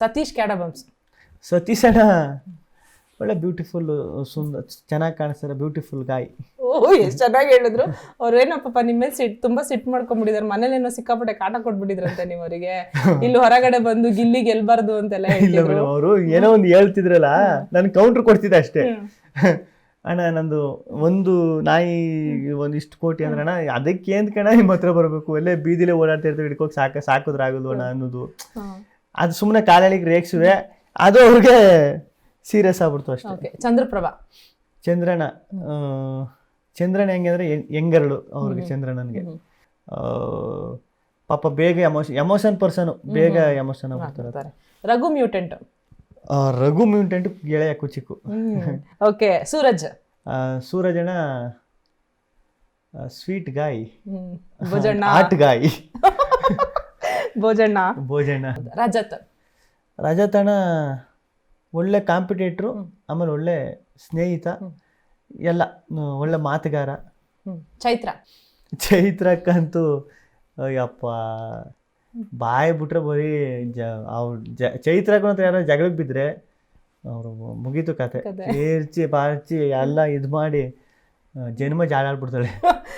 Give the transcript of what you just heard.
ಸತೀಶ್ ಕ್ಯಾಡಬಮ್ಸ್. ಸತೀಶ್ ಅಣ್ಣ ಒಳ್ಳೆ ಬ್ಯೂಟಿಫುಲ್, ಸುಂದರ, ಚೆನ್ನಾಗಿ ಕಾಣಿಸ್ತಾರೆ, ಬ್ಯೂಟಿಫುಲ್ ಗಾಯ್. ಓ ಎಷ್ಟ್ ಚೆನ್ನಾಗಿ ಹೇಳಿದ್ರು. ಅವ್ರೇನಪ್ಪ ನಿಮ್ಮ ಮೇಲೆ ತುಂಬಾ ಸಿಟ್ಟು ಮಾಡ್ಕೊಂಡ್ಬಿಟ್ಟಿದಾರೆ, ಮನೇಲೇನೋ ಸಿಕ್ಕಾಪಟ್ಟೆ ಕಾಟ ಕೊಟ್ಬಿಟ್ಟಿದ್ರಂತೆ ನೀವು ಅವರಿಗೆ, ಇಲ್ಲಿ ಹೊರಗಡೆ ಬಂದು ಗಿಲ್ಲಿ ಗೆಲ್ಬಾರ್ದು ಅಂತೆಲ್ಲ ಹೇಳ್ತಿದ್ರು. ಅವರು ಏನೋ ಒಂದು ಹೇಳ್ತಿದ್ರಲ್ಲ, ನನ್ ಕೌಂಟರ್ ಕೊಡ್ತಿದ್ದೆ ಅಷ್ಟೇ. ಅಣ್ಣ ನಂದು ಒಂದು ನಾಯಿ ಒಂದಿಷ್ಟು ಕೋಟಿ ಅಂದ್ರೆ ಅಣ್ಣ ಅದಕ್ಕೆ ಏನ್ ಕಣ ನಿಮ್ಮ ಹತ್ರ ಬರಬೇಕು, ಎಲ್ಲೇ ಬೀದಿಲೇ ಓಡಾಡ್ತಾ ಇರ್ತೀವಿ, ಹಿಡ್ಕೋಕ್ ಸಾಕೋದ್ರಾಗಲ್ವ ಅಣ್ಣ ಅನ್ನೋದು. ಅದು ಸುಮ್ಮನೆ ಕಾಲಳಿಗೆ ರೇಗ್ಸುವೆ, ಅದು ಅವ್ರಿಗೆ ಸೀರಿಯಸ್ ಆಗ್ಬಿಡ್ತು ಅಷ್ಟೇ. ಚಂದ್ರಪ್ರಭಾ. ಚಂದ್ರಣ್ಣ ಚಂದ್ರಣ್ಣ ಹೆಂಗೆ ಅಂದ್ರೆ ಹೆಂಗರಳು ಅವ್ರಿಗೆ. ಚಂದ್ರಣ್ಣನಿಗೆ ಪಾಪ ಬೇಗ ಎಮೋಷನ್ ಪರ್ಸನ್, ಬೇಗ ಎಮೋಷನ್ ಆಗ್ಬಿಡ್ತಾರೆ. ರಘು ಮ್ಯೂಟೆಂಟ್. ರಘು ಮ್ಯೂಟೆಂಟ್ ಗೆಳೆಯ ಕುಚಿಕ್ಕು. ಓಕೆ. ಸೂರಜ್. ಸೂರಜ್ ಅಣ್ಣ ಸ್ವೀಟ್ ಗಾಯ್, ಭೋಜಣ್ಣ ಆಟ್ ಗಾಯ್. ಭೋಜಣ್ಣ. ಭೋಜಣ್ಣ. ರಜತ್. ರಜತ್ ಅಣ್ಣ ಒಳ್ಳೆ ಕಾಂಪಿಟೇಟ್ರು, ಆಮೇಲೆ ಒಳ್ಳೆ ಸ್ನೇಹಿತ, ಎಲ್ಲ ಒಳ್ಳೆ ಮಾತುಗಾರ. ಚೈತ್ರ. ಚೈತ್ರಕ್ಕಂತೂ ಅಯ್ಯಪ್ಪ ಬಾಯ್ ಬಿಟ್ರೆ ಬರೀ ಚೈತ್ರಕ್ಕೂ ಅಂತ ಯಾರೋ ಜಗಳಕ್ಕೆ ಬಿದ್ದರೆ ಅವರು ಮುಗೀತು ಕತೆ. ಏರ್ಚಿ ಪಾರ್ಚಿ ಎಲ್ಲ ಇದು ಮಾಡಿ ಜನ್ಮ ಜಾಡಾಡ್ಬಿಡ್ತಾಳೆ.